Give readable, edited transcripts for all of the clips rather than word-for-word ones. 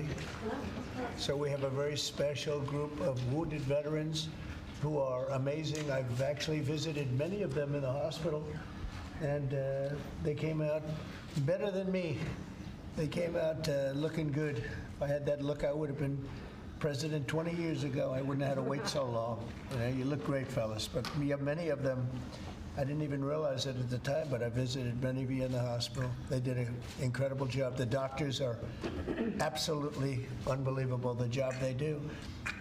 everybody. So we have a very special group of wounded veterans who are amazing. I've actually visited many of them in the hospital, and they came out better than me. They came out looking good. If I had that look, I would have been president 20 years ago. I wouldn't have had to wait so long. You know, you look great, fellas. But we have many of them. I didn't even realize it at the time, but I visited many of you in the hospital. They did an incredible job. The doctors are absolutely unbelievable, the job they do.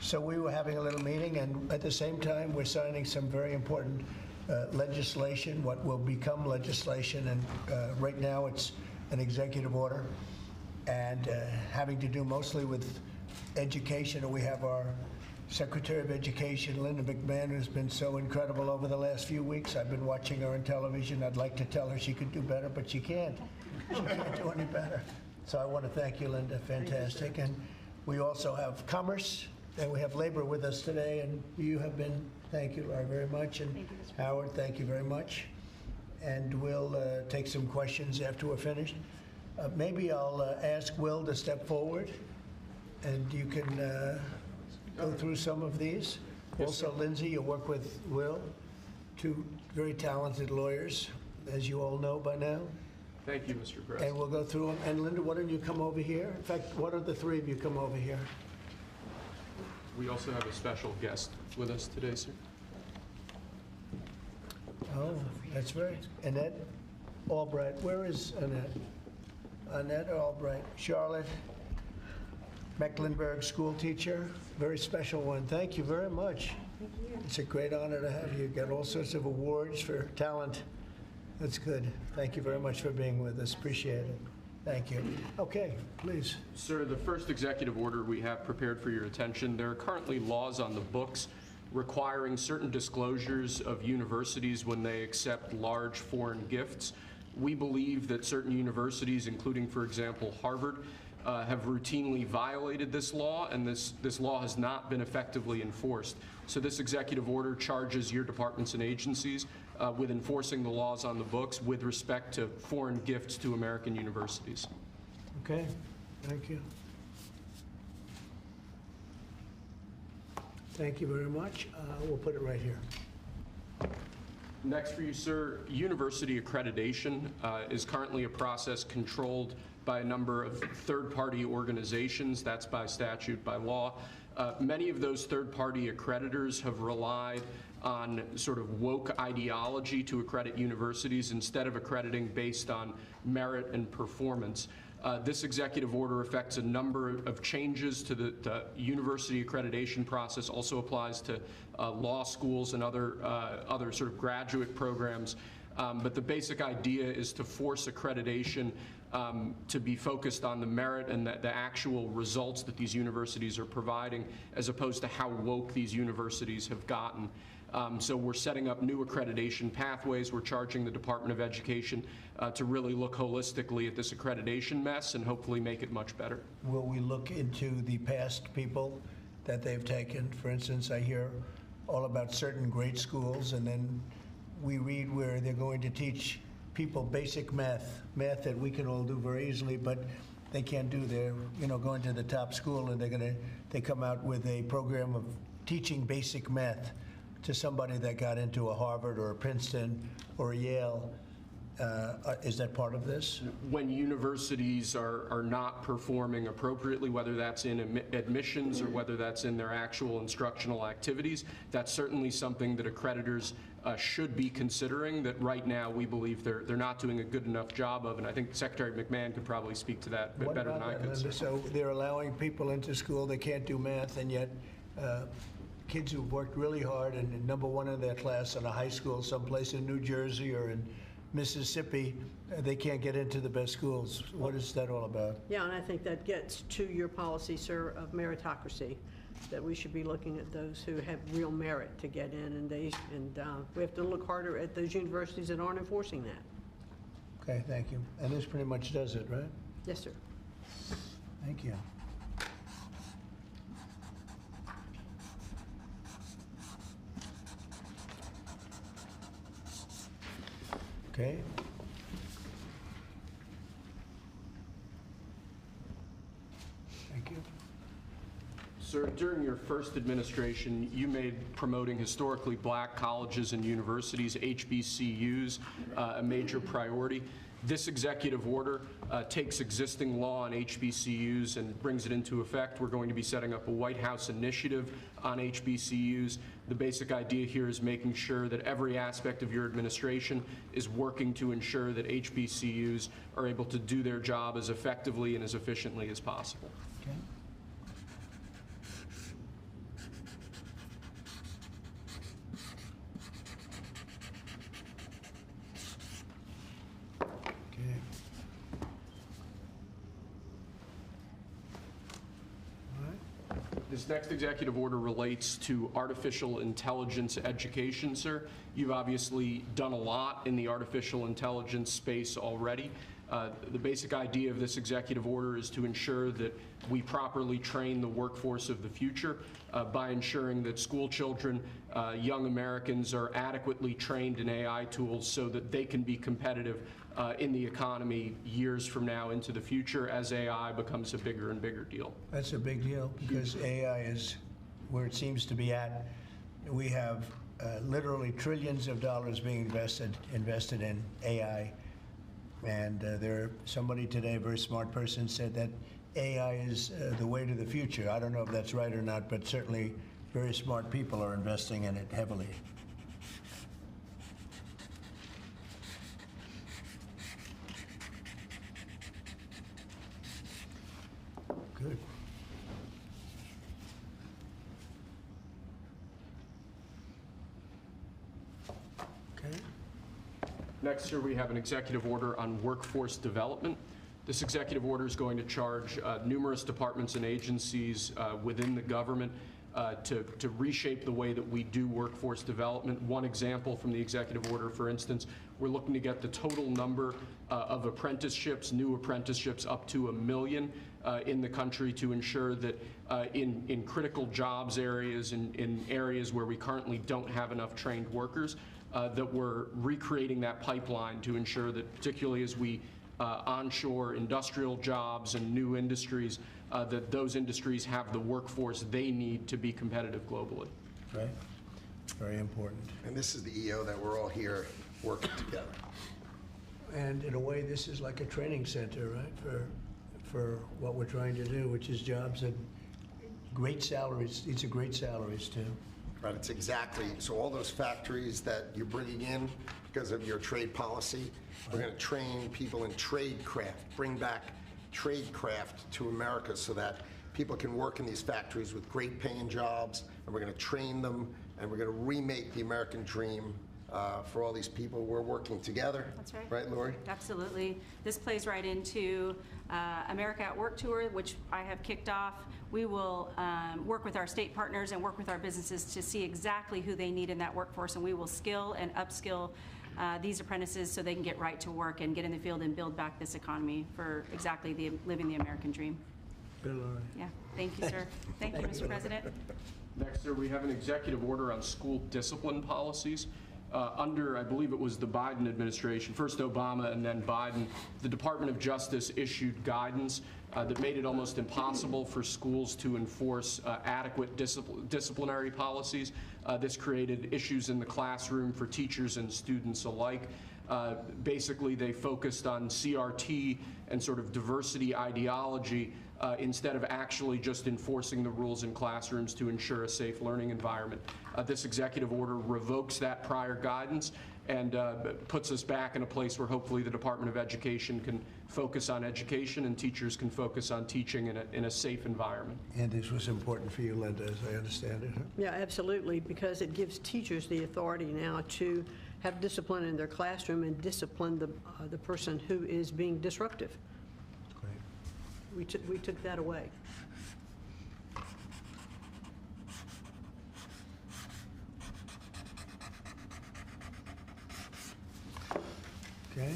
So we were having a little meeting, and at the same time, we're signing some very important legislation, what will become legislation. And right now, it's an executive order, and having to do mostly with education. And we have our Secretary of Education, Lindsay McMahon, who's been so incredible over the last few weeks. I've been watching her on television. I'd like to tell her she could do better, but she can't. She can't do any better. So I want to thank you, Linda. Fantastic. And we also have Commerce, and we have Labor with us today. And you have been, thank you, Laura, very much. And thank you, Howard, thank you very much. And we'll take some questions after we're finished. Maybe I'll ask Will to step forward, and you can go through some of these. Yes, also, sir. Lindsay, you work with Will, two very talented lawyers, as you all know by now. Thank you, Mr. President. And we'll go through them. And Linda, why don't you come over here? In fact, why don't the three of you come over here? We also have a special guest with us today, sir. Oh, that's right. Annette Albright. Where is Annette? Annette Albright. Charlotte Mecklenburg, school teacher, very special one. Thank you very much. Thank you. It's a great honor to have you. Got all sorts of awards for talent. That's good. Thank you very much for being with us. Appreciate it. Thank you. Okay, please. Sir, the first executive order we have prepared for your attention, there are currently laws on the books requiring certain disclosures of universities when they accept large foreign gifts. We believe that certain universities, including, for example, Harvard, have routinely violated this law, and this law has not been effectively enforced. So this executive order charges your departments and agencies with enforcing the laws on the books with respect to foreign gifts to American universities. Okay, thank you. Thank you very much. We'll put it right here. Next for you, sir, university accreditation is currently a process controlled by a number of third-party organizations. That's by statute, by law. Many of those third-party accreditors have relied on sort of woke ideology to accredit universities instead of accrediting based on merit and performance. This executive order affects a number of changes to the university accreditation process, also applies to law schools and other sort of graduate programs. But the basic idea is to force accreditation to be focused on the merit and the actual results that these universities are providing, as opposed to how woke these universities have gotten. So we're setting up new accreditation pathways. We're charging the Department of Education to really look holistically at this accreditation mess and hopefully make it much better. Will we look into the past people that they've taken? For instance, I hear all about certain great schools, and then we read where they're going to teach people basic math that we can all do very easily, but they can't do. They're, going to the top school, and they come out with a program of teaching basic math to somebody that got into a Harvard or a Princeton or a Yale. Is that part of this? When universities are not performing appropriately, whether that's in admissions or whether that's in their actual instructional activities, that's certainly something that accreditors should be considering, that right now we believe they're not doing a good enough job of, and I think Secretary McMahon could probably speak to that better than I could. Linda? So they're allowing people into school, they can't do math, and yet kids who've worked really hard and number one in their class in a high school someplace in New Jersey or in Mississippi, they can't get into the best schools. What is that all about? Yeah, and I think that gets to your policy, sir, of meritocracy, that we should be looking at those who have real merit to get in, and we have to look harder at those universities that aren't enforcing that. Okay, thank you. And this pretty much does it, right? Yes, sir. Thank you. Okay. Thank you. Sir, during your first administration, you made promoting historically black colleges and universities, HBCUs, a major priority. This executive order takes existing law on HBCUs and brings it into effect. We're going to be setting up a White House initiative on HBCUs. The basic idea here is making sure that every aspect of your administration is working to ensure that HBCUs are able to do their job as effectively and as efficiently as possible. Okay. This next executive order relates to artificial intelligence education, sir. You've obviously done a lot in the artificial intelligence space already. The basic idea of this executive order is to ensure that we properly train the workforce of the future by ensuring that school children, young Americans are adequately trained in AI tools so that they can be competitive in the economy years from now into the future as AI becomes a bigger and bigger deal. That's a big deal because AI is where it seems to be at. We have literally trillions of dollars being invested in AI. And somebody today, a very smart person, said that AI is the way to the future. I don't know if that's right or not, but certainly very smart people are investing in it heavily. Good. Okay. Next, sir, we have an executive order on workforce development. This executive order is going to charge numerous departments and agencies within the government to reshape the way that we do workforce development. One example from the executive order, for instance, we're looking to get the total number of apprenticeships, new apprenticeships, up to 1 million in the country to ensure that in critical jobs areas, in areas where we currently don't have enough trained workers, that we're recreating that pipeline to ensure that, particularly as we onshore industrial jobs and new industries, that those industries have the workforce they need to be competitive globally. Right. Very important. And this is the EO that we're all here working together. And in a way, this is like a training center, right, for what we're trying to do, which is jobs at great salaries. These are great salaries, too. Right, it's exactly, so all those factories that you're bringing in because of your trade policy, we're going to train people in trade craft, bring back trade craft to America so that people can work in these factories with great paying jobs, and we're going to train them, and we're going to remake the American dream for all these people. We're working together. That's right. Right, Lori? Absolutely. This plays right into America at Work Tour, which I have kicked off. We will work with our state partners and work with our businesses to see exactly who they need in that workforce, and we will skill and upskill these apprentices so they can get right to work and get in the field and build back this economy for exactly living the American dream. Bill, Yeah. Thank you, sir. Thank you, Mr. President. Next, sir, we have an executive order on school discipline policies. Under, I believe it was the Biden administration, first Obama and then Biden, the Department of Justice issued guidance that made it almost impossible for schools to enforce adequate disciplinary policies. This created issues in the classroom for teachers and students alike. Basically, they focused on CRT and sort of diversity ideology instead of actually just enforcing the rules in classrooms to ensure a safe learning environment. This executive order revokes that prior guidance and puts us back in a place where hopefully the Department of Education can focus on education and teachers can focus on teaching in a safe environment. And this was important for you, Linda, as I understand it. Huh? Yeah, absolutely, because it gives teachers the authority now to have discipline in their classroom and discipline the person who is being disruptive. Great. We took that away. Okay.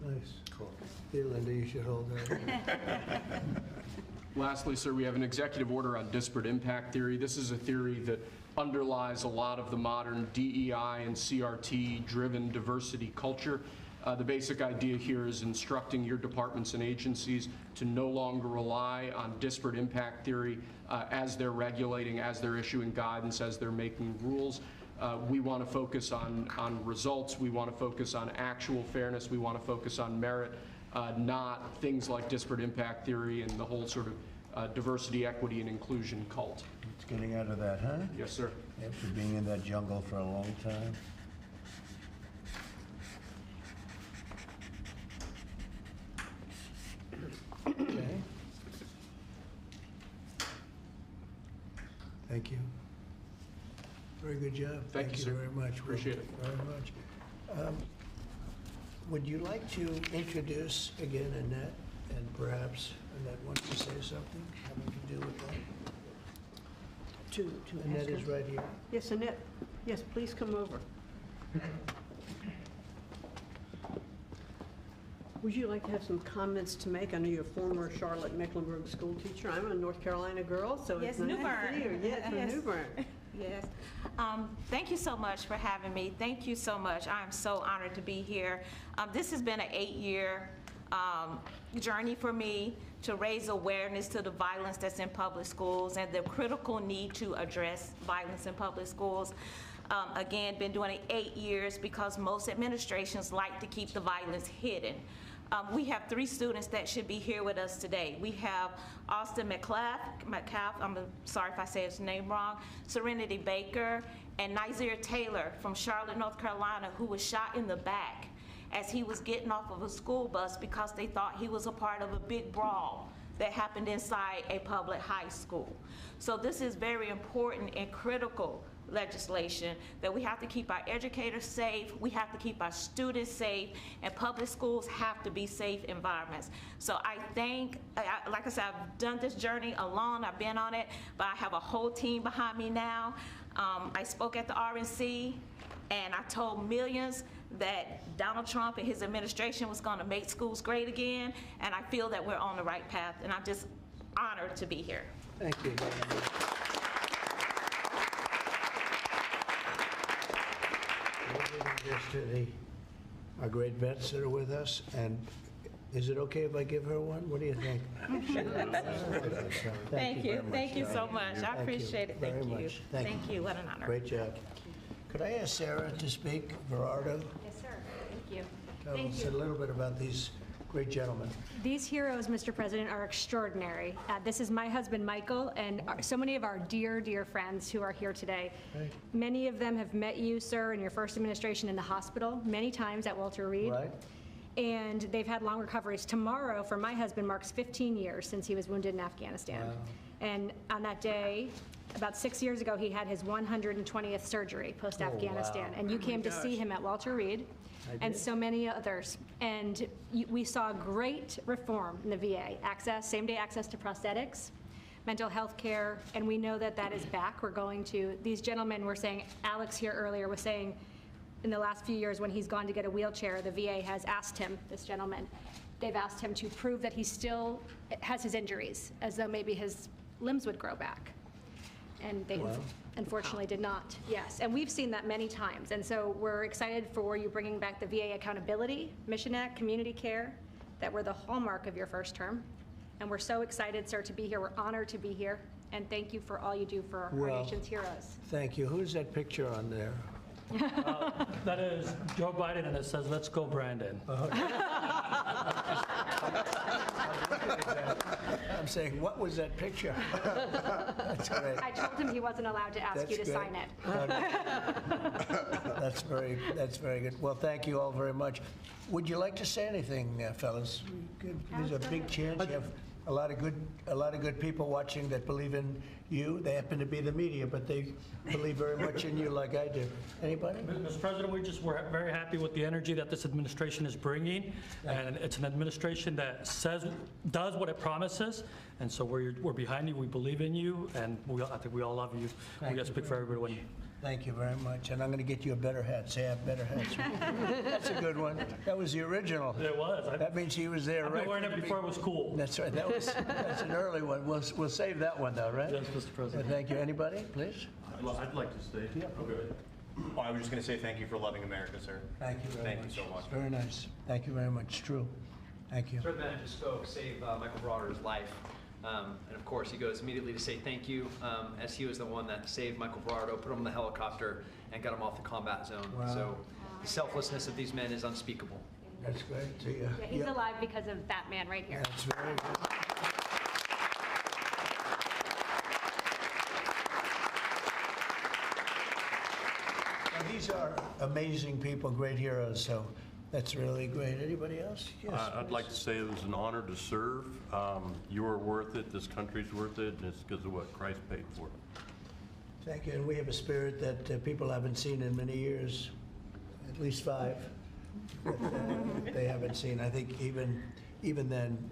Nice. Cool. Here, Linda, you should hold that. Lastly, sir, we have an executive order on disparate impact theory. This is a theory that underlies a lot of the modern DEI and CRT-driven diversity culture. The basic idea here is instructing your departments and agencies to no longer rely on disparate impact theory as they're regulating, as they're issuing guidance, as they're making rules. We want to focus on results. We want to focus on actual fairness. We want to focus on merit, not things like disparate impact theory and the whole sort of diversity, equity, and inclusion cult. It's getting out of that, huh? Yes, sir. After being in that jungle for a long time. Okay. Thank you. Very good job. Thank you, sir. Very much. Appreciate it. Very much. Would you like to introduce again Annette, and perhaps Annette wants to say something having to do with that? To Annette ask is her. right here. Yes, Annette, yes, please come over. Would you like to have some comments to make? I know you're a former Charlotte Mecklenburg school teacher. I'm a North Carolina girl, so it's Yes, nice New to Bern. see you. Yes, from Yes. New Bern. Yes. Thank you so much for having me. Thank you so much. I'm so honored to be here. This has been an 8-year journey for me to raise awareness to the violence that's in public schools and the critical need to address violence in public schools. Again, been doing it 8 years because most administrations like to keep the violence hidden. We have 3 students that should be here with us today. We have Austin McCalf, I'm sorry if I say his name wrong, Serenity Baker, and Nizir Taylor from Charlotte, North Carolina, who was shot in the back as he was getting off of a school bus because they thought he was a part of a big brawl that happened inside a public high school. So this is very important and critical legislation that we have to keep our educators safe, we have to keep our students safe, and public schools have to be safe environments. So I think, like I said, I've done this journey alone, I've been on it, but I have a whole team behind me now. I spoke at the RNC, and I told millions that Donald Trump and his administration was going to make schools great again, and I feel that we're on the right path, and I'm just honored to be here. Thank you very much. We're giving this to our great vets that are with us, and is it okay if I give her one? What do you think? Thank you. Thank you so much. I Thank you appreciate it. very Thank you. much. Thank Thank you. you. What an honor. Great job. Could I ask Sarah to speak, Gerardo? Yes, sir. Thank you. Tell Thank us you. a little bit about these great gentlemen. These heroes, Mr. President, are extraordinary. This is my husband, Michael, and so many of our dear, dear friends who are here today. Right. Many of them have met you, sir, in your first administration in the hospital, many times at Walter Reed. Right. And they've had long recoveries. Tomorrow, for my husband, marks 15 years since he was wounded in Afghanistan. Wow. And on that day, about 6 years ago, he had his 120th surgery post-Afghanistan. Oh, wow. And you came to see him at Walter Reed, and so many others. And we saw great reform in the VA, access, same-day access to prosthetics, mental health care, and we know that that is back. We're going to, these gentlemen were saying, Alex here earlier was saying, in the last few years when he's gone to get a wheelchair, the VA has asked him, this gentleman, they've asked him to prove that he still has his injuries, as though maybe his limbs would grow back. And they unfortunately did not, yes. And we've seen that many times. And so we're excited for you bringing back the VA accountability, Mission Act, community care, that were the hallmark of your first term. And we're so excited, sir, to be here. We're honored to be here. And thank you for all you do for our Well, nation's heroes. Thank you. Who's that picture on there? That is Joe Biden, and it says, "Let's go, Brandon." I'm saying, what was that picture? That's great. I told him he wasn't allowed to ask you to That's sign great. it. That's very good. Well, thank you all very much. Would you like to say anything, fellas? There's a big chance you have a lot of good people watching that believe in you. They happen to be the media, but they believe very much in you like I do. Anybody? Mr. President, we're very happy with the energy that this administration is bringing, and it's an administration that does what it promises, and so we're behind you. We believe in you, and I think we all love you. We got to speak for everyone. Thank you very much. And I'm going to get you a better hat. Say I have better hats. That's a good one. That was the original. It was. That means he was there I've right been wearing from it the before it was cool. That's right. That's an early one. We'll save that one though, right? Yes, Mr. President. Thank you. Anybody, please? I'd like to stay. Yeah. Okay. Oh, I was just going to say thank you for loving America, sir. Thank you very much. Thank you so much. Very nice. Thank you very much. True. Thank you. Sir, the man who just spoke saved Michael Broder's life. And of course, he goes immediately to say thank you, as he was the one that saved Michael Broder, put him in the helicopter, and got him off the combat zone. Wow. So the selflessness of these men is unspeakable. That's great. See ya. Yeah, he's alive because of that man right here. That's very good. And these are amazing people, great heroes, so that's really great. Anybody else? Yes, I'd please. like to say it was an honor to serve. You are worth it, this country's worth it, and it's because of what Christ paid for. Thank you. And we have a spirit that people haven't seen in many years, at least 5. That they haven't seen. I think even then,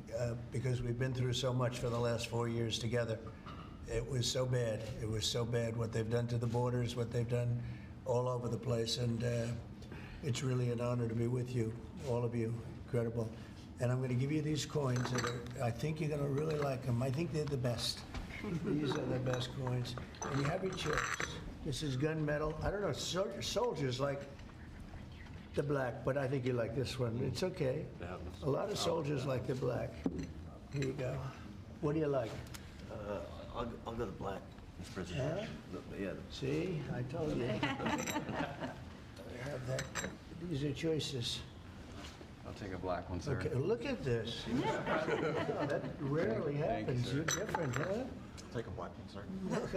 because we've been through so much for the last 4 years together, it was so bad. It was so bad what they've done to the borders, what they've done all over the place, and it's really an honor to be with you, all of you. Incredible. And I'm going to give you these coins that are, I think you're going to really like them. I think they're the best. These are the best coins. And you have your choice. This is gunmetal. I don't know, soldiers like the black, but I think you like this one. It's okay. A lot of soldiers like the black. Here you go. What do you like? I'll go to black. Mr. President. Huh? Yeah. See, I told you. I have that. These are choices. I'll take a black one, sir. Okay, look at this. Oh, that rarely happens. You're different, huh? Take a black one, sir.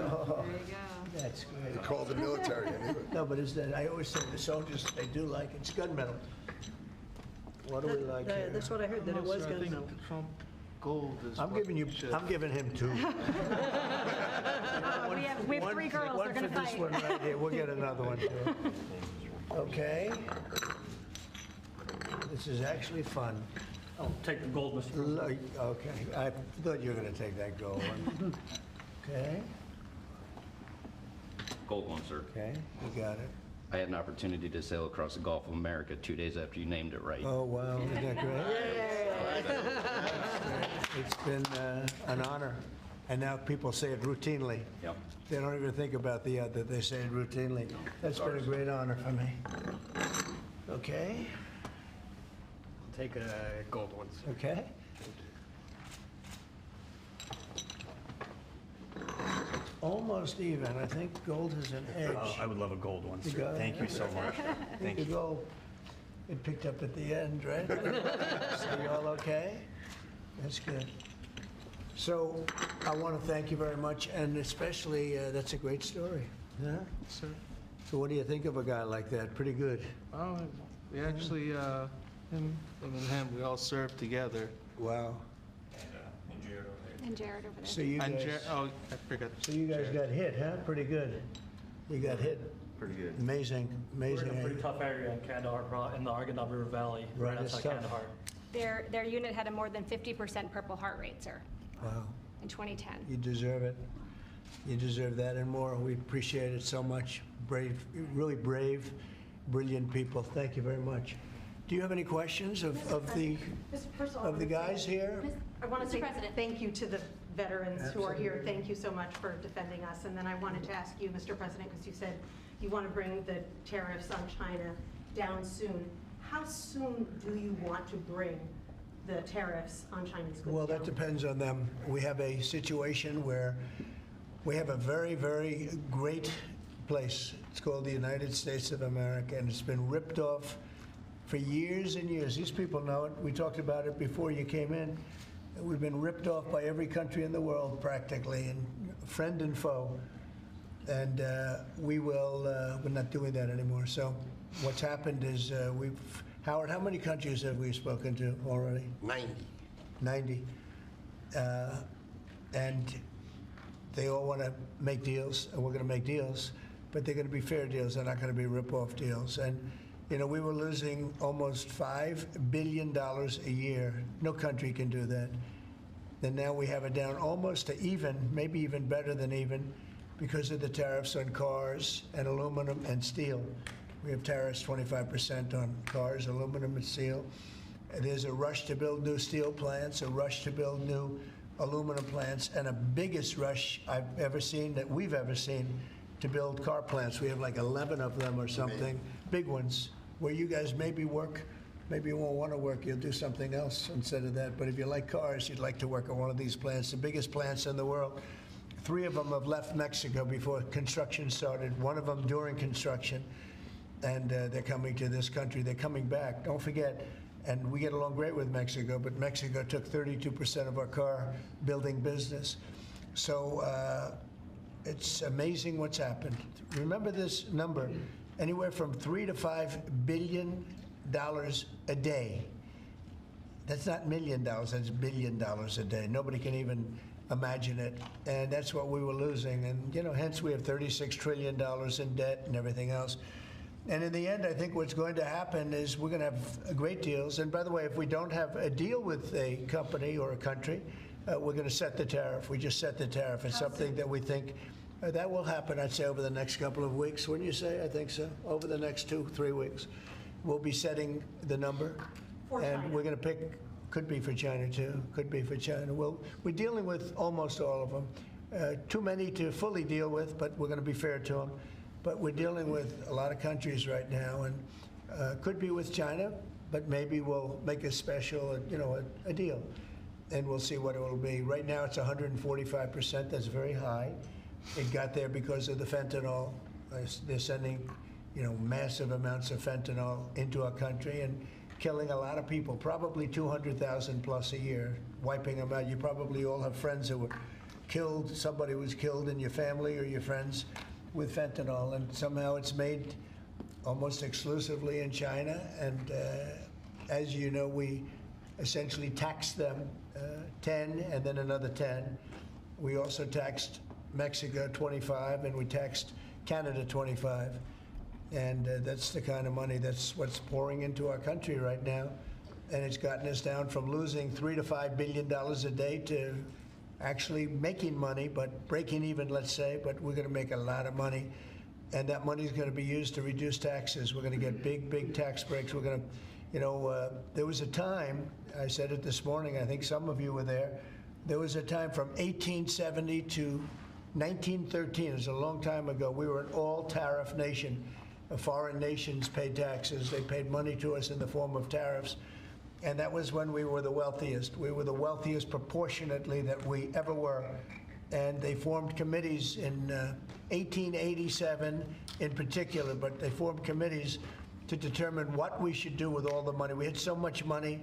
Oh, There you go. that's great. They call the military anyway. No, but is that, I always say the soldiers, they do like it. It's gunmetal. What do we like here? That's what I heard, that it was I think gunmetal. the Trump gold is I'm what giving you, we should- I'm giving him 2. We have 3 girls, One they're going to for this one fight. right here. We'll get another one too. Okay. This is actually fun. I'll take the gold, Mr. President. Look, okay, I thought you were going to take that gold one. Okay, Gold one, sir. okay, you got it. I had an opportunity to sail across the Gulf of America 2 days after you named it right. Oh, wow, isn't that great? It's been an honor, and now people say it routinely. Yep. They don't even think about the other, they say it routinely. That's been a great honor for me. Okay, Take a gold one, sir. okay. Almost even, I think gold has an edge. Oh, I would love a gold one, You sir. got it? Thank you so much. Thank You you. go, it picked up at the end, right? So you all okay? That's good. So I want to thank you very much, and especially, that's a great story. Yeah? Sir. So what do you think of a guy like that? Pretty good. Oh, we actually, him and him, we all served together. Wow. And Jared over there. So you And guys, oh, I forgot. so you guys got hit, huh? Pretty good. You got hit. Pretty good. Amazing, We're in a amazing. pretty tough area in Kandahar, in the Arghandab River Valley, Right, right it's outside tough. Kandahar. Their unit had a more than 50% Purple Heart rate, sir, Wow. in 2010. You deserve it. You deserve that and more. We appreciate it so much. Brave, really brave, brilliant people. Thank you very much. Do you have any questions of the guys here? I want to Mr. say President. thank you to the veterans who are here. Absolutely. Thank you so much for defending us. And then I wanted to ask you, Mr. President, because you said you want to bring the tariffs on China down soon. How soon do you want to bring the tariffs on Chinese goods Well, that down? depends on them. We have a situation where we have a very, very great place. It's called the United States of America, and it's been ripped off for years and years. These people know it. We talked about it before you came in. We've been ripped off by every country in the world practically, and friend and foe. And we're not doing that anymore. So what's happened is Howard, how many countries have we spoken to already? 90. 90. And they all want to make deals, and we're going to make deals, but they're going to be fair deals. They're not going to be rip-off deals. And, you know, we were losing almost $5 billion a year. No country can do that. Then now we have it down almost to even, maybe even better than even, because of the tariffs on cars and aluminum and steel. We have tariffs 25% on cars, aluminum and steel. And there's a rush to build new steel plants, a rush to build new aluminum plants, and a biggest rush I've ever seen, that we've ever seen, to build car plants. We have like 11 of them or something, big ones, where you guys maybe work. Maybe you won't want to work, you'll do something else instead of that. But if you like cars, you'd like to work at one of these plants, the biggest plants in the world. 3 of them have left Mexico before construction started, 1 of them during construction, and they're coming to this country. They're coming back. Don't forget, and we get along great with Mexico, but Mexico took 32% of our car building business. So it's amazing what's happened. Remember this number, anywhere from $3 to $5 billion a day. That's not $1 million, that's $1 billion a day. Nobody can even imagine it. And that's what we were losing. And, you know, hence we have $36 trillion in debt and everything else. And in the end, I think what's going to happen is we're going to have great deals. And by the way, if we don't have a deal with a company or a country, we're going to set the tariff. We just set the tariff. It's something that we think that will happen, I'd say, over the next couple of weeks. Wouldn't you say? I think so. Over the next 2-3 weeks. We'll be setting the number. And we're going to pick, could be for China too, could be for China. We're dealing with almost all of them. Too many to fully deal with, but we're going to be fair to them. But we're dealing with a lot of countries right now, and could be with China, but maybe we'll make a special, you know, a deal, and we'll see what it will be. Right now, it's 145%. That's very high. It got there because of the fentanyl. They're sending, you know, massive amounts of fentanyl into our country and killing a lot of people, probably 200,000 plus a year, wiping them out. You probably all have friends who were killed, somebody was killed in your family or your friends with fentanyl, and somehow it's made almost exclusively in China. And as you know, we essentially taxed them 10 and then another 10. We also taxed Mexico 25, and we taxed Canada 25. And that's the kind of money, that's what's pouring into our country right now. And it's gotten us down from losing $3 to $5 billion a day to actually making money, but breaking even, let's say, but we're going to make a lot of money. And that money is going to be used to reduce taxes. We're going to get big tax breaks. We're going to, you know, there was a time, I said it this morning, I think some of you were there was a time from 1870 to 1913, it was a long time ago, we were an all-tariff nation. Foreign nations paid taxes. They paid money to us in the form of tariffs. And that was when we were the wealthiest. We were the wealthiest proportionately that we ever were. And they formed committees in 1887 in particular, but they formed committees to determine what we should do with all the money. We had so much money,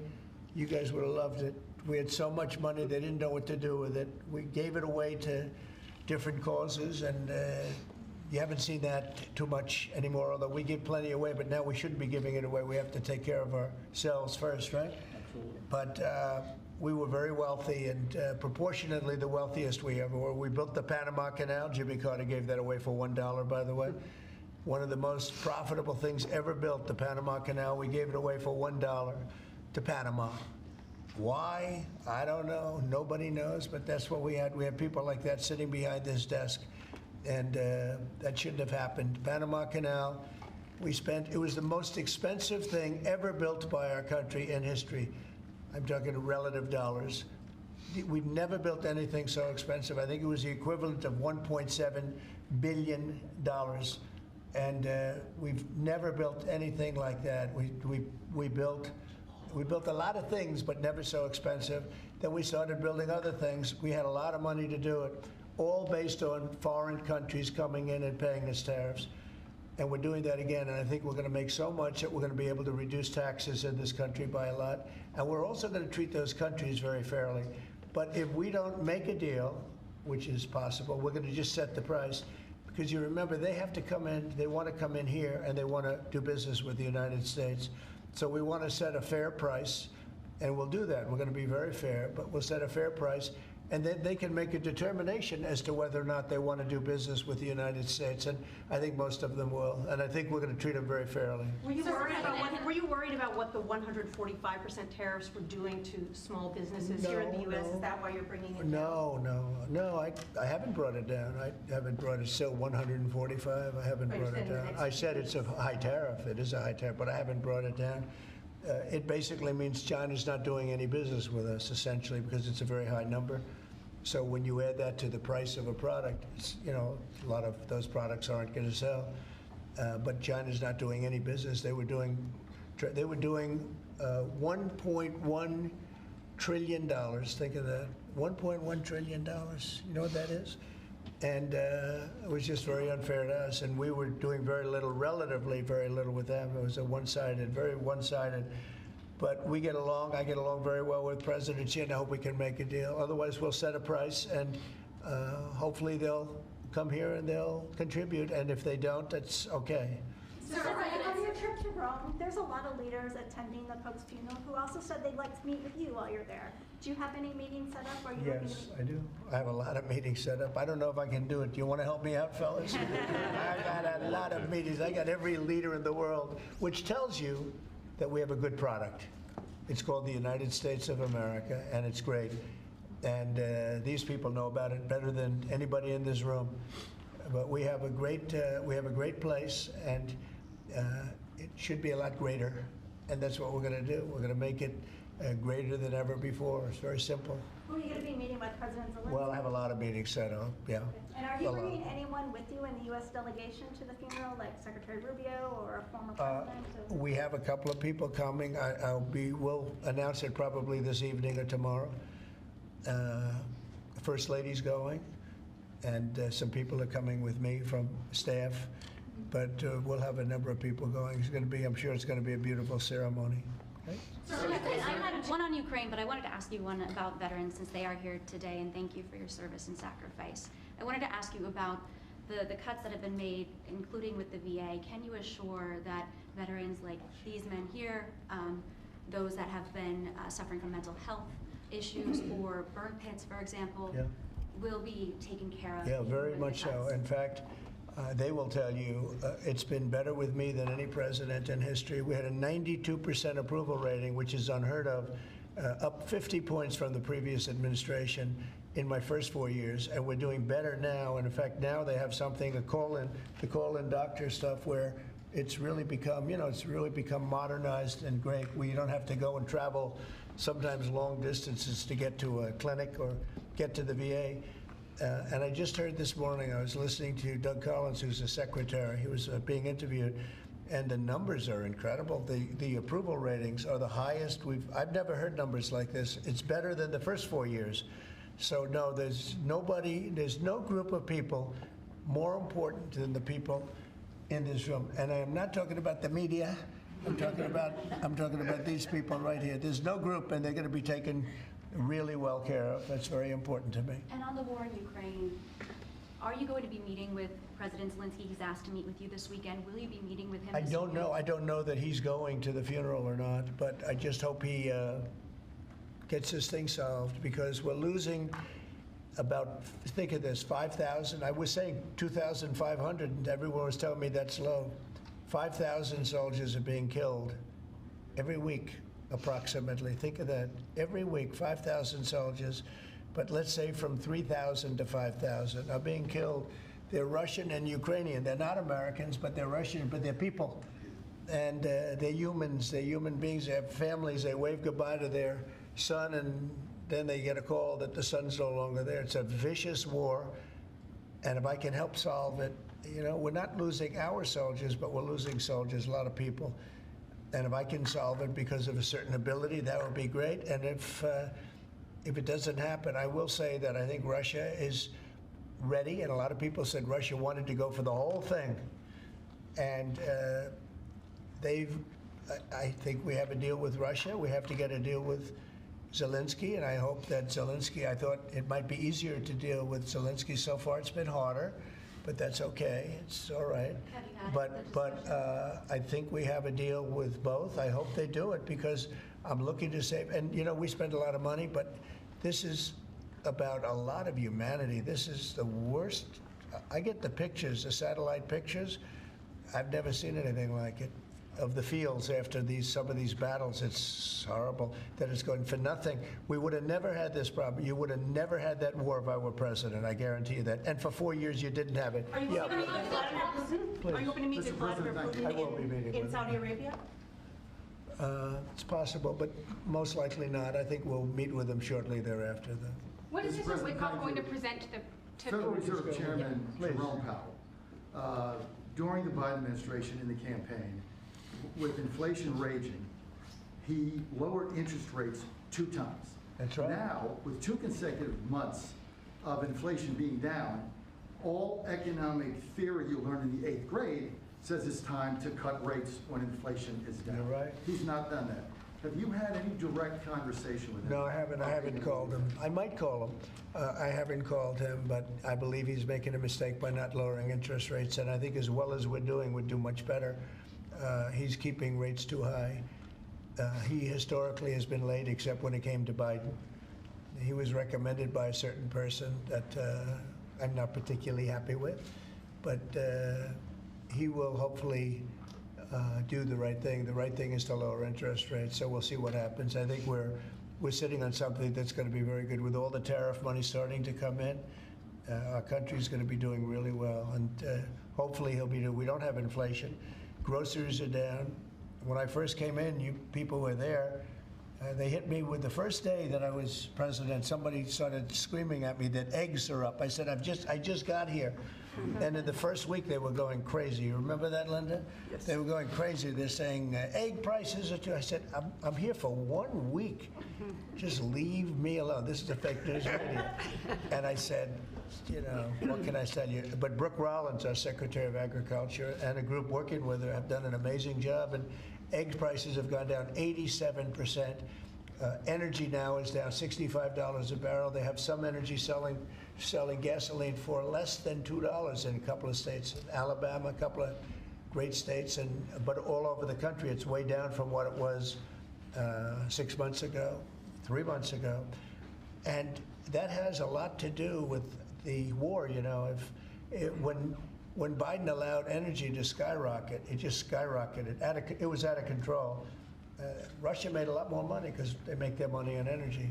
you guys would have loved it. We had so much money, they didn't know what to do with it. We gave it away to different causes, and you haven't seen that too much anymore, although we give plenty away, but now we shouldn't be giving it away. We have to take care of ourselves first, right? Absolutely. But we were very wealthy, and proportionately the wealthiest we ever were. We built the Panama Canal. Jimmy Carter gave that away for $1, by the way. One of the most profitable things ever built, the Panama Canal. We gave it away for $1 to Panama. Why? I don't know. Nobody knows, but that's what we had. We had people like that sitting behind this desk. And that shouldn't have happened. Panama Canal, it was the most expensive thing ever built by our country in history. I'm talking relative dollars. We've never built anything so expensive. I think it was the equivalent of $1.7 billion. And we've never built anything like that. We built a lot of things, but never so expensive. Then we started building other things. We had a lot of money to do it, all based on foreign countries coming in and paying us tariffs. And we're doing that again, and I think we're going to make so much that we're going to be able to reduce taxes in this country by a lot. And we're also going to treat those countries very fairly. But if we don't make a deal, which is possible, we're going to just set the price. Because you remember, they have to come in, they want to come in here, and they want to do business with the United States. So we want to set a fair price, and we'll do that. We're going to be very fair, but we'll set a fair price. And then they can make a determination as to whether or not they want to do business with the United States. And I think most of them will. And I think we're going to treat them very fairly. Were you worried about what the 145% tariffs were doing to small businesses here in the U.S.? Is that why you're bringing it down? No, I haven't brought it down. I haven't brought it, still 145. I haven't brought it down. I said it's a high tariff. It is a high tariff, but I haven't brought it down. It basically means China's not doing any business with us, essentially, because it's a very high number. So when you add that to the price of a product, a lot of those products aren't going to sell. But China's not doing any business. They were doing $1.1 trillion. Think of that, $1.1 trillion. You know what that is? And it was just very unfair to us. And we were doing very little, relatively very little with them. It was very one-sided. But we get along. I get along very well with President Xi, and I hope we can make a deal. Otherwise, we'll set a price, and hopefully they'll come here and they'll contribute. And if they don't, that's okay. Sir, on your trip to Rome, there's a lot of leaders attending the Pope's funeral who also said they'd like to meet with you while you're there. Do you have any meetings set up? Or are you looking to Yes, meet? I do. I have a lot of meetings set up. I don't know if I can do it. Do you want to help me out, fellas? I got a lot of meetings. I got every leader in the world, which tells you that we have a good product. It's called the United States of America, and it's great. And these people know about it better than anybody in this room. But we have a great place, and it should be a lot greater. And that's what we're going to do. We're going to make it greater than ever before. It's very simple. Who are you going to be meeting with, President Zelensky? Well, I have a lot of meetings set up, yeah. And are you bringing anyone with you in the U.S. delegation to the funeral, like Secretary Rubio or a former president? We have a couple of people coming. We'll announce it probably this evening or tomorrow. First Lady's going, and some people are coming with me from staff. But we'll have a number of people going. I'm sure it's going to be a beautiful ceremony. Okay? I had one on Ukraine, but I wanted to ask you one about veterans since they are here today, and thank you for your service and sacrifice. I wanted to ask you about the cuts that have been made, including with the VA. Can you assure that veterans like these men here, those that have been suffering from mental health issues or burn pits, for example, will be taken care of? Yeah, very much so. In fact, they will tell you it's been better with me than any president in history. We had a 92% approval rating, which is unheard of, up 50 points from the previous administration in my first 4 years, and we're doing better now. And in fact, now they have something, the call-in doctor stuff, where it's really become, modernized and great, where you don't have to go and travel sometimes long distances to get to a clinic or get to the VA. And I just heard this morning, I was listening to Doug Collins, who's the secretary. He was being interviewed, and the numbers are incredible. The approval ratings are the highest I've never heard numbers like this. It's better than the first 4 years. So no, there's no group of people more important than the people in this room. And I am not talking about the media. I'm talking about these people right here. There's no group, and they're going to be taken really well care of. That's very important to me. And on the war in Ukraine, are you going to be meeting with President Zelensky? He's asked to meet with you this weekend. Will you be meeting with him I don't know. I don't know that he's going to the funeral or not, but I just hope he gets this thing solved, because we're losing about, think of this, 5,000. I was saying 2,500, and everyone was telling me that's low. 5,000 soldiers are being killed every week. Approximately. Think of that. Every week, 5,000 soldiers, but let's say from 3,000 to 5,000 are being killed. They're Russian and Ukrainian. They're not Americans, but they're Russian, but they're people. And they're humans. They're human beings. They have families. They wave goodbye to their son, and then they get a call that the son's no longer there. It's a vicious war, and if I can help solve it, we're not losing our soldiers, but we're losing soldiers, a lot of people. And if I can solve it because of a certain ability, that would be great. And if it doesn't happen, I will say that I think Russia is ready. And a lot of people said Russia wanted to go for the whole thing. And I think we have a deal with Russia. We have to get a deal with Zelensky. And I hope that Zelensky, I thought it might be easier to deal with Zelensky. So far, it's been harder. But that's okay. It's all right. But I think we have a deal with both. I hope they do it, because I'm looking to save. And, we spend a lot of money, but this is about a lot of humanity. This is the worst. I get the pictures, the satellite pictures. I've never seen anything like it, of the fields after some of these battles. It's horrible that it's going for nothing. We would have never had this problem. You would have never had that war if I were president. I guarantee you that. And for 4 years, you didn't have it. Are you hoping to meet with Vladimir Putin? Are you hoping to meet with Vladimir Putin I will be meeting in with Saudi Arabia? It's possible, but most likely not. I think we'll meet with him shortly thereafter, though. What is Mr. Mr. President, Wickoff thank going to you. present to the Federal Reserve Chairman Please. Jerome Powell, during the Biden administration in the campaign, with inflation raging, he lowered interest rates 2 times. That's right. Now, with 2 consecutive months of inflation being down, all economic theory you learned in the 8th grade says it's time to cut rates when inflation is down. You're right. He's not done that. Have you had any direct conversation with him? No, I haven't. I haven't called him. I might call him. I haven't called him, but I believe he's making a mistake by not lowering interest rates. And I think as well as we're doing, we'd do much better. He's keeping rates too high. He historically has been late, except when it came to Biden. He was recommended by a certain person that I'm not particularly happy with, but he will hopefully do the right thing. The right thing is to lower interest rates, so we'll see what happens. I think we're sitting on something that's going to be very good. With all the tariff money starting to come in, our country's going to be doing really well, and hopefully he'll be. We don't have inflation. Groceries are down. When I first came in, you people were there. They hit me with the first day that I was president. Somebody started screaming at me that eggs are up. I said, I just got here. And in the first week, they were going crazy. You remember that, Linda? Yes. They were going crazy. They're saying, egg prices are too. I said, I'm here for 1 week. Just leave me alone. This is a fake news media. And I said, you know, what can I tell you? But Brooke Rollins, our Secretary of Agriculture, and a group working with her have done an amazing job. And egg prices have gone down 87%. Energy now is down $65 a barrel. They have some energy selling gasoline for less than $2 in a couple of states. Alabama, a couple of great states, but all over the country, it's way down from what it was 6 months ago, 3 months ago. And that has a lot to do with the war. You know, when Biden allowed energy to skyrocket, it just skyrocketed. It was out of control. Russia made a lot more money because they make their money on energy.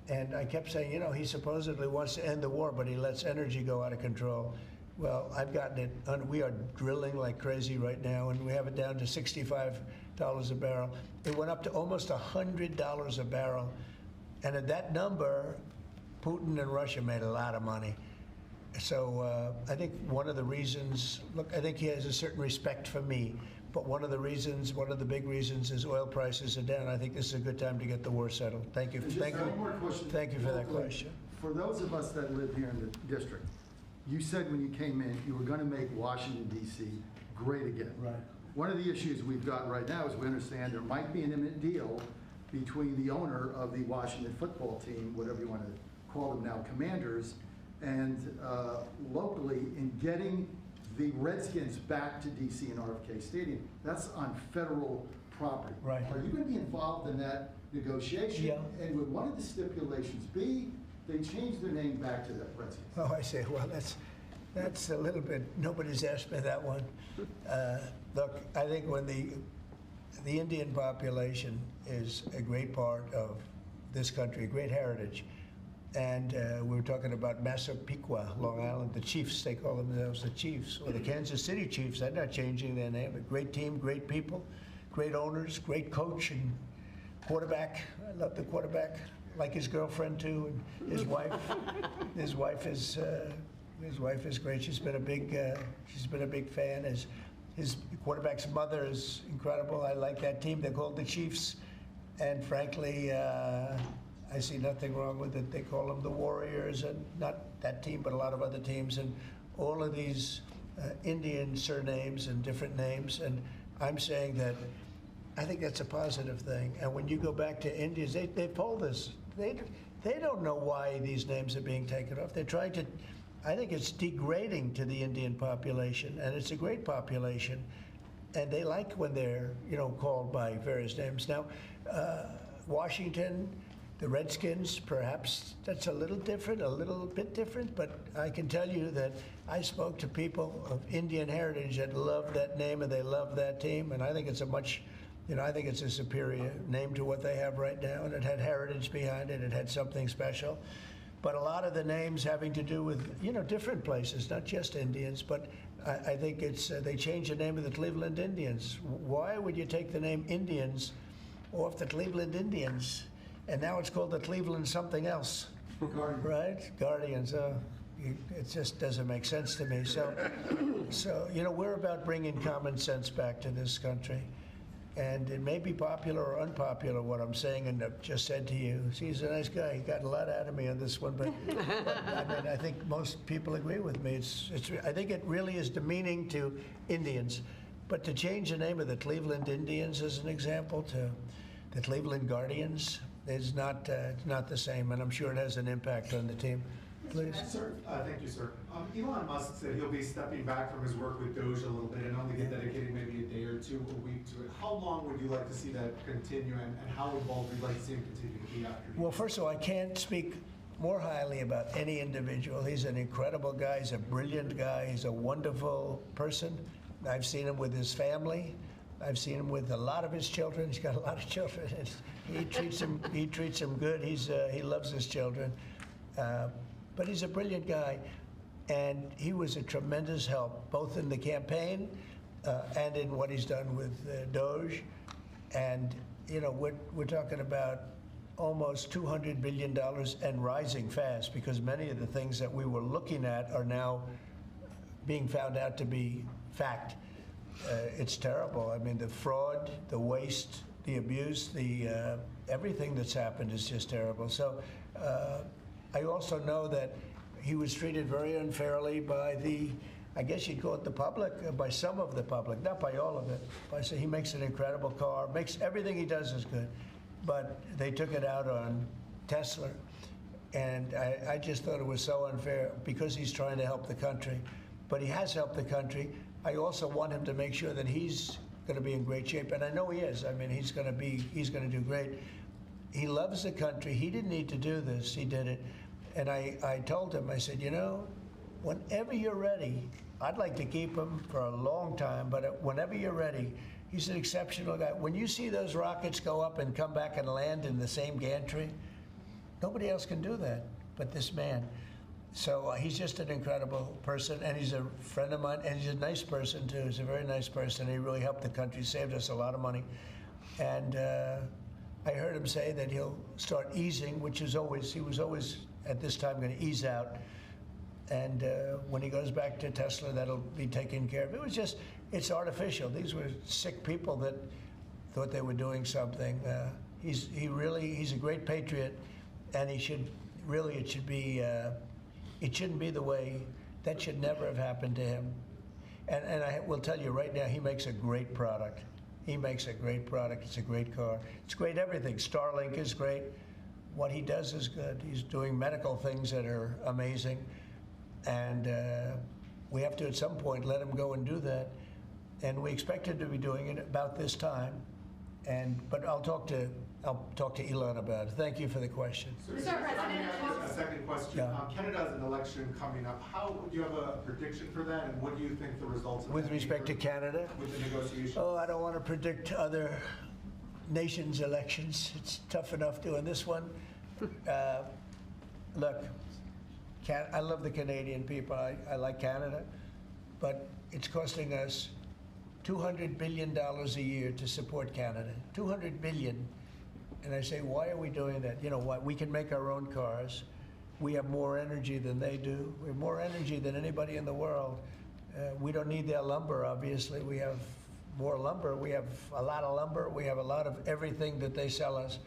And I kept saying, you know, he supposedly wants to end the war, but he lets energy go out of control. Well, I've gotten it. We are drilling like crazy right now, and we have it down to $65 a barrel. It went up to almost $100 a barrel. And at that number, Putin and Russia made a lot of money. So I think one of the reasons, look, I think he has a certain respect for me. But one of the big reasons is oil prices are down. I think this is a good time to get the war settled. Thank you. Thank you. One more question. Thank you for that question. For those of us that live here in the district, you said when you came in, you were going to make Washington, D.C. great again. Right. One of the issues we've got right now is we understand there might be an imminent deal between the owner of the Washington football team, whatever you want to call them now, Commanders, and locally in getting the Redskins back to D.C. and RFK Stadium. That's on federal property. Right. Are you going to be involved in that negotiation? Yeah. And would one of the stipulations be they change their name back to the Redskins? Oh, I say, well, that's a little bit, nobody's asked me that one. Look, I think when the Indian population is a great part of this country, a great heritage. And we were talking about Massapequa, Long Island, the Chiefs, they call themselves the Chiefs, or the Kansas City Chiefs. They're not changing their name. A great team, great people, great owners, great coach and quarterback. I love the quarterback, like his girlfriend too, and his wife. His wife is great. She's been a big fan. His quarterback's mother is incredible. I like that team. They're called the Chiefs, and frankly, I see nothing wrong with it. They call them the Warriors, and not that team, but a lot of other teams, and all of these Indian surnames and different names. And I'm saying that I think that's a positive thing. And when you go back to Indians, they polled this. They don't know why these names are being taken off. They're trying to. I think it's degrading to the Indian population, and it's a great population, and they like when they're called by various names. Now, Washington. The Redskins, perhaps that's a little bit different, but I can tell you that I spoke to people of Indian heritage that love that name and they love that team, and I think it's I think it's a superior name to what they have right now, and it had heritage behind it, it had something special. But a lot of the names having to do with, different places, not just Indians, but I think they changed the name of the Cleveland Indians. Why would you take the name Indians off the Cleveland Indians? And now it's called the Cleveland something else. Right? Guardians. It just doesn't make sense to me. So we're about bringing common sense back to this country. And it may be popular or unpopular what I'm saying, and I've just said to you, he's a nice guy. He got a lot out of me on this one, but I mean, I think most people agree with me. I think it really is demeaning to Indians. But to change the name of the Cleveland Indians as an example to the Cleveland Guardians is not the same, and I'm sure it has an impact on the team. Please. Sir, thank you, sir. Elon Musk said he'll be stepping back from his work with DOGE a little bit and only dedicating maybe a day or two a week to it. How long would you like to see that continue, and how involved would you like to see him continue to be after you? Well, first of all, I can't speak more highly about any individual. He's an incredible guy. He's a brilliant guy. He's a wonderful person. I've seen him with his family. I've seen him with a lot of his children. He's got a lot of children. He treats them good. He loves his children. But he's a brilliant guy, and he was a tremendous help, both in the campaign and in what he's done with DOGE. And, we're talking about almost $200 billion and rising fast, because many of the things that we were looking at are now being found out to be fact. It's terrible. I mean, the fraud, the waste, the abuse, everything that's happened is just terrible. So I also know that he was treated very unfairly by I guess you'd call it the public, by some of the public, not by all of it. But he makes an incredible car, everything he does is good. But they took it out on Tesla. And I just thought it was so unfair because he's trying to help the country. But he has helped the country. I also want him to make sure that he's going to be in great shape. And I know he is. I mean, he's going to do great. He loves the country. He didn't need to do this. He did it. And I told him, I said, whenever you're ready, I'd like to keep him for a long time, but whenever you're ready, he's an exceptional guy. When you see those rockets go up and come back and land in the same gantry, nobody else can do that but this man. So he's just an incredible person, and he's a friend of mine, and he's a nice person, too. He's a very nice person. He really helped the country, saved us a lot of money. And I heard him say that he'll start easing, he was always at this time going to ease out. And when he goes back to Tesla, that'll be taken care of. It's artificial. These were sick people that thought they were doing something. He's a great patriot, and it shouldn't be the way, that should never have happened to him. And I will tell you right now, he makes a great product. He makes a great product. It's a great car. It's great everything. Starlink is great. What he does is good. He's doing medical things that are amazing. And we have to, at some point, let him go and do that. And we expect him to be doing it about this time. But I'll talk to Elon about it. Thank you for the question. Sir, a second question. Yeah. Canada has an election coming up. Do you have a prediction for that, and what do you think the results of With respect to Canada? With the negotiations? Oh, I don't want to predict other nations' elections. It's tough enough doing this one. Look, I love the Canadian people. I like Canada, but it's costing us $200 billion a year to support Canada. $200 billion. And I say, why are we doing that? You know what? We can make our own cars. We have more energy than they do. We have more energy than anybody in the world. We don't need their lumber, obviously. We have more lumber. We have a lot of lumber. We have a lot of everything that they sell us.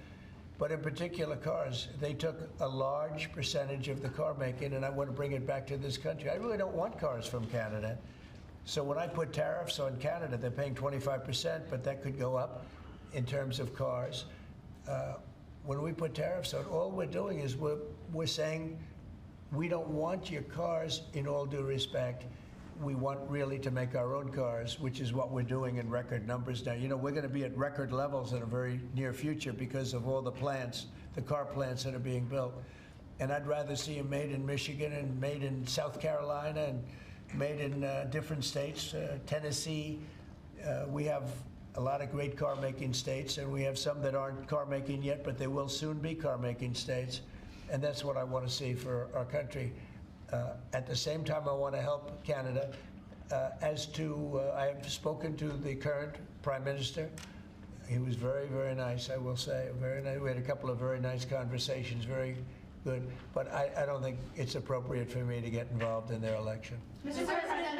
But in particular cars, they took a large percentage of the car making, and I want to bring it back to this country. I really don't want cars from Canada. So when I put tariffs on Canada, they're paying 25%, but that could go up in terms of cars. When we put tariffs on, all we're doing is we're saying we don't want your cars in all due respect. We want really to make our own cars, which is what we're doing in record numbers now. You know, we're going to be at record levels in a very near future because of all the plants, the car plants that are being built. And I'd rather see them made in Michigan and made in South Carolina and made in different states, Tennessee. We have a lot of great car-making states, and we have some that aren't car-making yet, but they will soon be car-making states. And that's what I want to see for our country. At the same time, I want to help Canada. I have spoken to the current Prime Minister. He was very, very nice, I will say. Very nice. We had a couple of very nice conversations, very good. But I don't think it's appropriate for me to get involved in their election. Mr. President,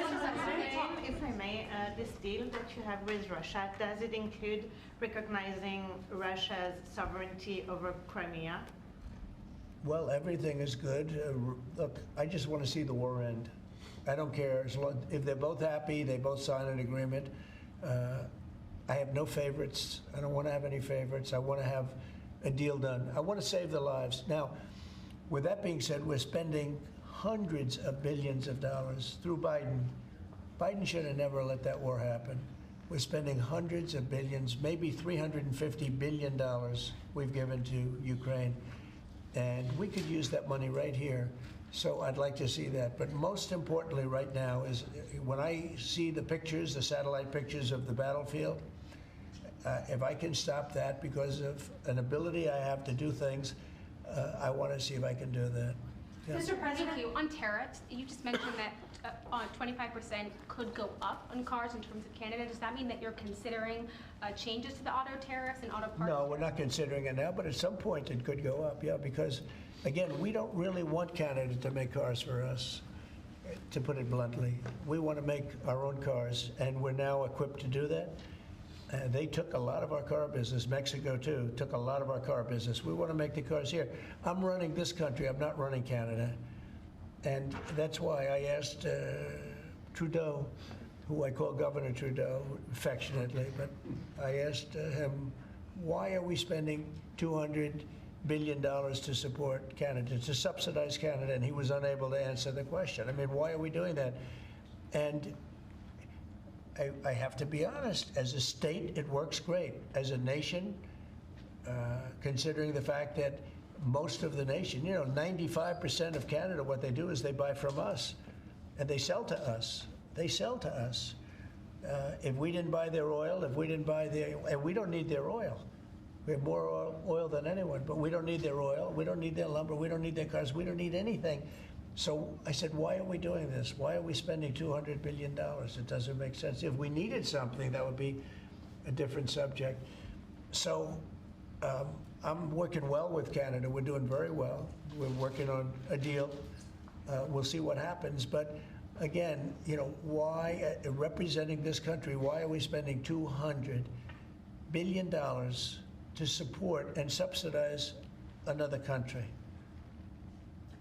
if I may, this deal that you have with Russia, does it include recognizing Russia's sovereignty over Crimea? Well, everything is good. Look, I just want to see the war end. I don't care. If they're both happy, they both sign an agreement. I have no favorites. I don't want to have any favorites. I want to have a deal done. I want to save the lives. Now, with that being said, we're spending hundreds of billions of dollars through Biden. Biden should have never let that war happen. We're spending hundreds of billions, maybe $350 billion we've given to Ukraine. And we could use that money right here. So I'd like to see that. But most importantly right now is when I see the pictures, the satellite pictures of the battlefield, if I can stop that because of an ability I have to do things, I want to see if I can do that. Yeah. Mr. President, thank you. On tariffs, you just mentioned that 25% could go up on cars in terms of Canada. Does that mean that you're considering changes to the auto tariffs and auto parts? No, we're not considering it now, but at some point it could go up, yeah, because, again, we don't really want Canada to make cars for us, to put it bluntly. We want to make our own cars, and we're now equipped to do that. They took a lot of our car business. Mexico, too, took a lot of our car business. We want to make the cars here. I'm running this country. I'm not running Canada. And that's why I asked Trudeau, who I call Governor Trudeau affectionately, but I asked him, why are we spending $200 billion to support Canada, to subsidize Canada? And he was unable to answer the question. I mean, why are we doing that? And I have to be honest, as a state, it works great. As a nation, considering the fact that most of the nation, 95% of Canada, what they do is they buy from us, and they sell to us. They sell to us. If we didn't buy their oil, if we didn't buy and we don't need their oil. We have more oil than anyone, but we don't need their oil. We don't need their lumber. We don't need their cars. We don't need anything. So I said, why are we doing this? Why are we spending $200 billion? It doesn't make sense. If we needed something, that would be a different subject. So I'm working well with Canada. We're doing very well. We're working on a deal. We'll see what happens. But again, why, representing this country, why are we spending $200 billion to support and subsidize another country?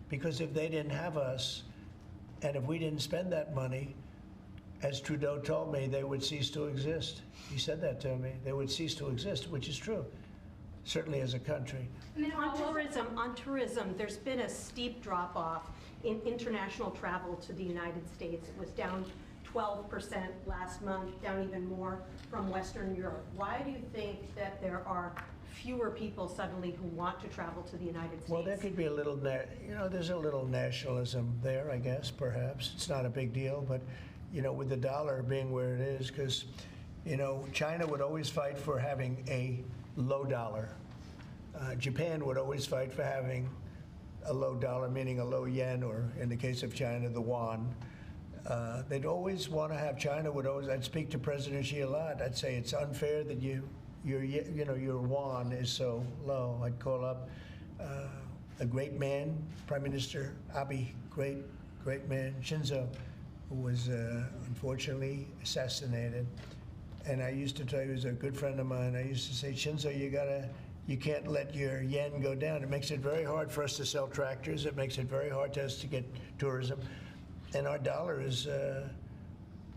Because if they didn't have us, and if we didn't spend that money, as Trudeau told me, they would cease to exist. He said that to me. They would cease to exist, which is true, certainly as a country. And then on tourism, there's been a steep drop-off in international travel to the United States. It was down 12% last month, down even more from Western Europe. Why do you think that there are fewer people suddenly who want to travel to the United States? Well, there could be a little, there's a little nationalism there, I guess, perhaps. It's not a big deal, but, with the dollar being where it is, because, China would always fight for having a low dollar. Japan would always fight for having a low dollar, meaning a low yen, or in the case of China, the yuan. They'd always want to have, China would always, I'd speak to President Xi a lot. I'd say it's unfair that your yuan is so low. I'd call up a great man, Prime Minister Abe, great man, Shinzo, who was unfortunately assassinated. And I used to tell you, he was a good friend of mine, I used to say, Shinzo, you can't let your yen go down. It makes it very hard for us to sell tractors. It makes it very hard to us to get tourism. And our dollar is a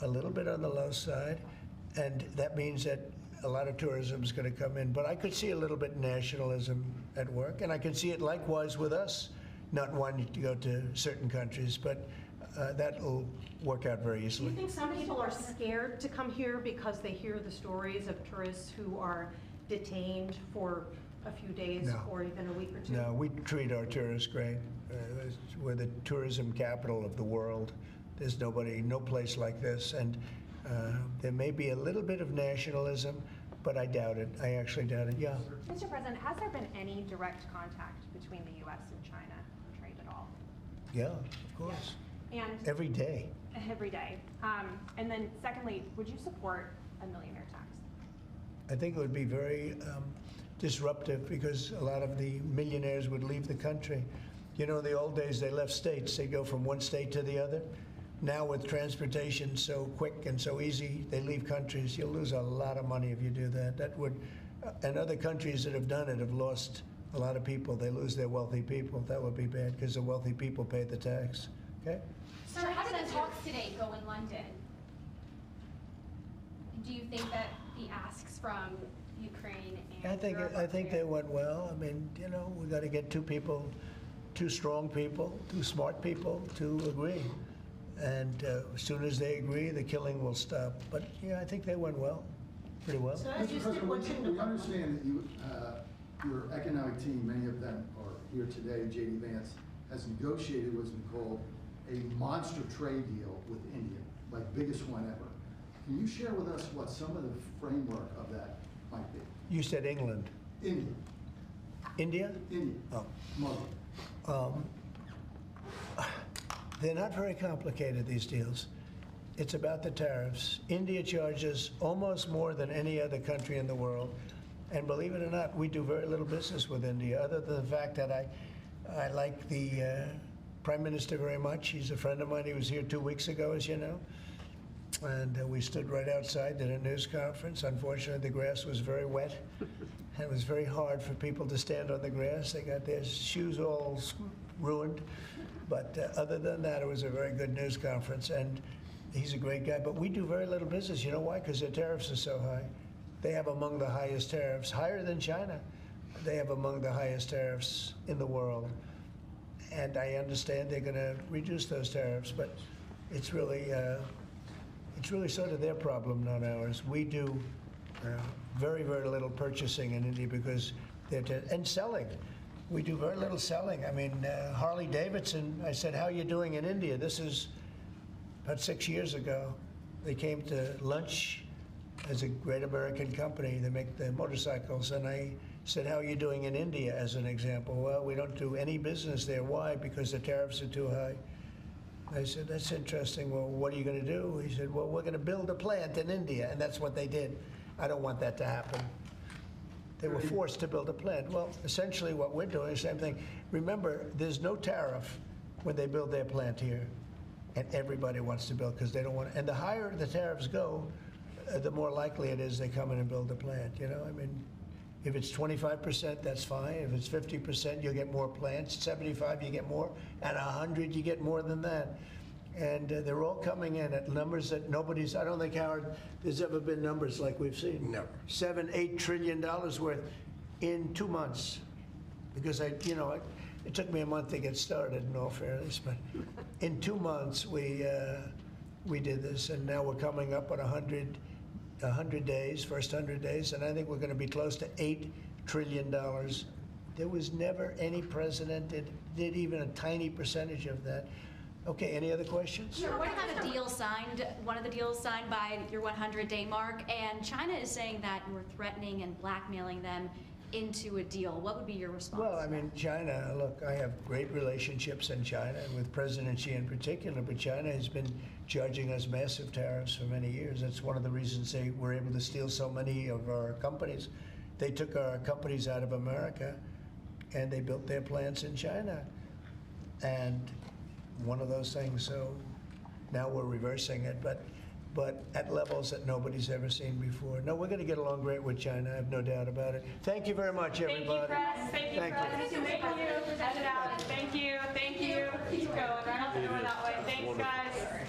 little bit on the low side. And that means that a lot of tourism is going to come in. But I could see a little bit nationalism at work. And I can see it likewise with us, not wanting to go to certain countries. But that will work out very Do easily. you think some people are scared to come here because they hear the stories of tourists who are detained for a few days No. or even a week or two? No, we treat our tourists great. We're the tourism capital of the world. There's no place like this. And there may be a little bit of nationalism, but I doubt it. I actually doubt it, yeah. Mr. President, has there been any direct contact between the U.S. and China for trade at all? Yeah, of course. And Every day. every day. And then secondly, would you support a millionaire tax? I think it would be very disruptive because a lot of the millionaires would leave the country. You know, in the old days, they left states. They go from one state to the other. Now with transportation so quick and so easy, they leave countries. You'll lose a lot of money if you do that. That would, and other countries that have done it have lost a lot of people. They lose their wealthy people. That would be bad because the wealthy people pay the tax. Okay? Sir, how did the talks today go in London? Do you think that the asks from Ukraine and Europe I think they went well. I mean, you know, we got to get two strong people, two smart people to agree. And as soon as they agree, the killing will stop. But yeah, I think they went well, pretty well. So as you Mr. said, what's in the President, we understand that you, your economic team, many of them are here today, J.D. Vance, has negotiated what's been called a monster trade deal with India, like biggest one ever. Can you share with us what some of the framework of that might be? You said England. India. India? India. Oh. Muslim. They're not very complicated, these deals. It's about the tariffs. India charges almost more than any other country in the world. And believe it or not, we do very little business with India, other than the fact that I like the Prime Minister very much. He's a friend of mine. He was here 2 weeks ago, as you know. And we stood right outside at a news conference. Unfortunately, the grass was very wet. And it was very hard for people to stand on the grass. They got their shoes all ruined. But other than that, it was a very good news conference. And he's a great guy. But we do very little business. You know why? Because their tariffs are so high. They have among the highest tariffs, higher than China. They have among the highest tariffs in the world. And I understand they're going to reduce those tariffs, but it's really sort of their problem, not ours. We do very, very little purchasing in India because and selling. We do very little selling. I mean, Harley Davidson, I said, how are you doing in India? This is about 6 years ago. They came to lunch as a great American company. They make the motorcycles. And I said, how are you doing in India, as an example? Well, we don't do any business there. Why? Because the tariffs are too high. I said, that's interesting. Well, what are you going to do? He said, well, we're going to build a plant in India. And that's what they did. I don't want that to happen. They were forced to build a plant. Well, essentially what we're doing is the same thing. Remember, there's no tariff when they build their plant here. And everybody wants to build because they don't want to. And the higher the tariffs go, the more likely it is they come in and build a plant. You know, I mean, if it's 25%, that's fine. If it's 50%, you'll get more plants. 75, you get more. At 100, you get more than that. And they're all coming in at numbers that nobody's, I don't think, Howard, there's ever been numbers like we've seen. Never. $7-8 trillion worth in 2 months. Because it took me a month to get started, in all fairness, but in 2 months we did this, and now we're coming up on 100 days, first 100 days, and I think we're going to be close to $8 trillion. There was never any president that did even a tiny percentage of that. Okay, any other questions? Sure. What kind of deal signed, one of the deals signed by your 100-day mark, and China is saying that you were threatening and blackmailing them into a deal. What would be your response? Well, I mean, China, look, I have great relationships in China, and with President Xi in particular, but China has been charging us massive tariffs for many years. That's one of the reasons they were able to steal so many of our companies. They took our companies out of America, and they built their plants in China. And one of those things, so now we're reversing it, but at levels that nobody's ever seen before. No, we're going to get along great with China, I have no doubt about it. Thank you very much, everybody. Thank you, press. Thank you. Thank you. Thank you. Keep going. Right out the door that way. Thanks, guys.